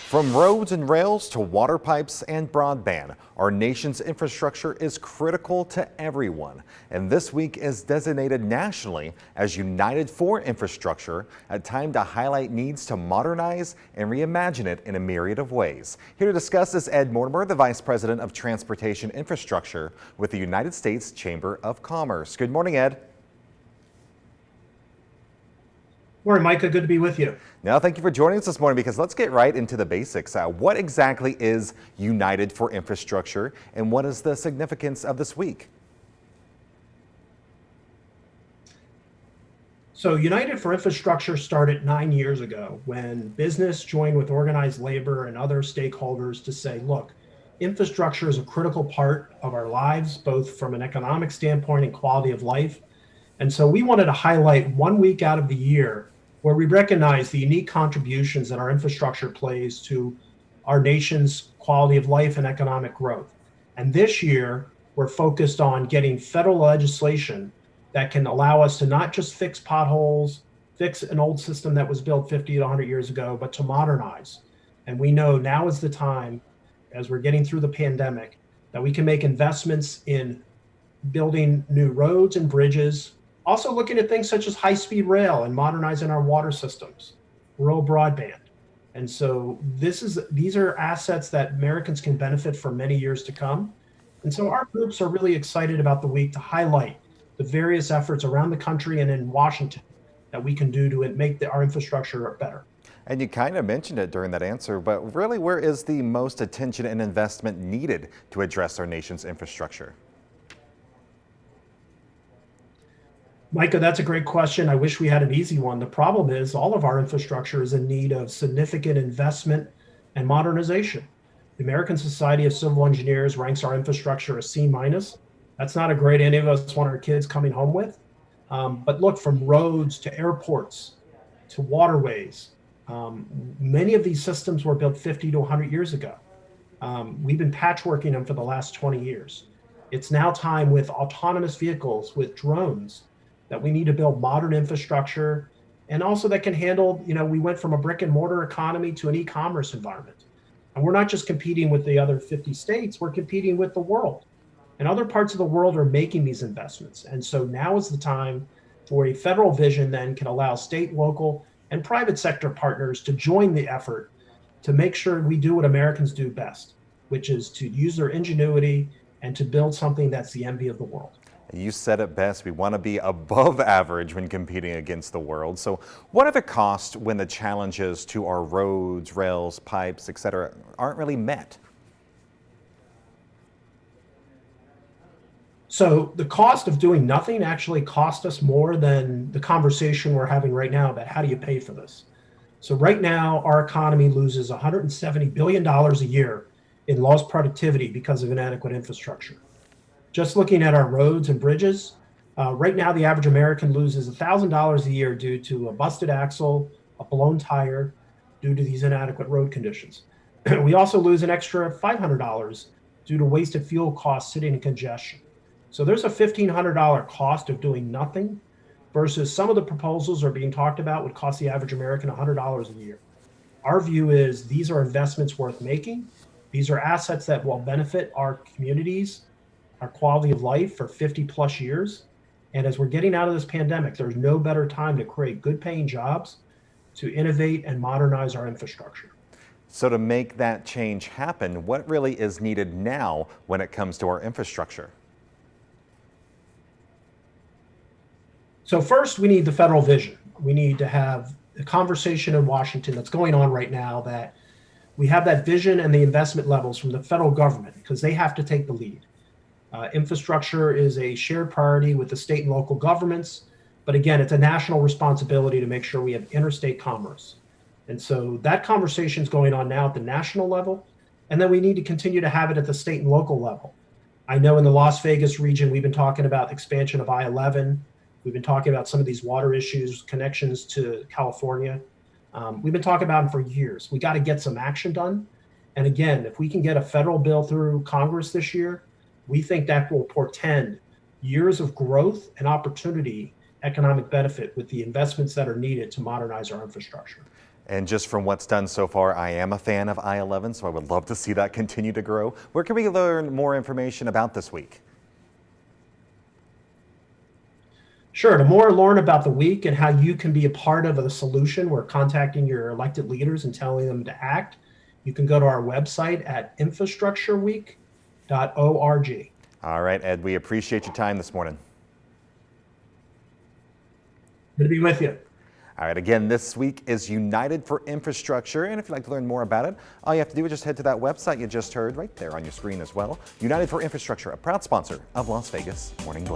From roads and rails to water pipes and broadband, our nation's infrastructure is critical to everyone. And this week is designated nationally as United for Infrastructure, a time to highlight needs to modernize and reimagine it in a myriad of ways. Here to discuss is Ed Mortimer, the Vice President of Transportation Infrastructure with the United States Chamber of Commerce. Good morning, Ed. Morning, Micah. Good to be with you. Now, thank you for joining us this morning because let's get right into the basics. What exactly is United for Infrastructure and what is the significance of this week? So United for Infrastructure started 9 years ago when business joined with organized labor and other stakeholders to say, look, infrastructure is a critical part of our lives, both from an economic standpoint and quality of life. And so we wanted to highlight 1 week out of the year where we recognize the unique contributions that our infrastructure plays to our nation's quality of life and economic growth. And this year, we're focused on getting federal legislation that can allow us to not just fix potholes, fix an old system that was built 50 to 100 years ago, but to modernize. And we know now is the time, as we're getting through the pandemic, that we can make investments in building new roads and bridges. Also looking at things such as high-speed rail and modernizing our water systems, rural broadband. And so these are assets that Americans can benefit for many years to come. And so our groups are really excited about the week to highlight the various efforts around the country and in Washington that we can do to make our infrastructure better. And you kind of mentioned it during that answer, but really, where is the most attention and investment needed to address our nation's infrastructure? Micah, that's a great question. I wish we had an easy one. The problem is all of our infrastructure is in need of significant investment and modernization. The American Society of Civil Engineers ranks our infrastructure a C-. That's not a grade any of us want our kids coming home with. But look, from roads to airports to waterways, many of these systems were built 50 to 100 years ago. We've been patchworking them for the last 20 years. It's now time with autonomous vehicles, with drones, that we need to build modern infrastructure, and also that can handle, we went from a brick and mortar economy to an e-commerce environment. And we're not just competing with the other 50 states, we're competing with the world. And other parts of the world are making these investments. And so now is the time for a federal vision then can allow state, local, and private sector partners to join the effort to make sure we do what Americans do best, which is to use their ingenuity and to build something that's the envy of the world. You said it best. We want to be above average when competing against the world. So what are the costs when the challenges to our roads, rails, pipes, etc. aren't really met? So the cost of doing nothing actually cost us more than the conversation we're having right now about how do you pay for this. So right now, our economy loses $170 billion a year in lost productivity because of inadequate infrastructure. Just looking at our roads and bridges, right now the average American loses $1,000 a year due to a busted axle, a blown tire, due to these inadequate road conditions. We also lose an extra $500 due to wasted fuel costs sitting in congestion. So there's a $1,500 cost of doing nothing versus some of the proposals are being talked about would cost the average American $100 a year. Our view is these are investments worth making. These are assets that will benefit our communities, our quality of life for 50 plus years. And as we're getting out of this pandemic, there's no better time to create good paying jobs, to innovate and modernize our infrastructure. So to make that change happen, what really is needed now when it comes to our infrastructure? So first, we need the federal vision. We need to have a conversation in Washington that's going on right now that we have that vision and the investment levels from the federal government because they have to take the lead. Infrastructure is a shared priority with the state and local governments, but again, it's a national responsibility to make sure we have interstate commerce. And so that conversation is going on now at the national level, and then we need to continue to have it at the state and local level. I know in the Las Vegas region, we've been talking about expansion of I-11. We've been talking about some of these water issues, connections to California. We've been talking about them for years. We got to get some action done. And again, if we can get a federal bill through Congress this year, we think that will portend years of growth and opportunity, economic benefit with the investments that are needed to modernize our infrastructure. And just from what's done so far, I am a fan of I-11, so I would love to see that continue to grow. Where can we learn more information about this week? Sure. To more learn about the week and how you can be a part of the solution, we're contacting your elected leaders and telling them to act. You can go to our website at infrastructureweek.org. All right, Ed, we appreciate your time this morning. Good to be with you. All right, again, this week is United for Infrastructure, and if you'd like to learn more about it, all you have to do is just head to that website you just heard right there on your screen as well. United for Infrastructure, a proud sponsor of Las Vegas Morning Blitz.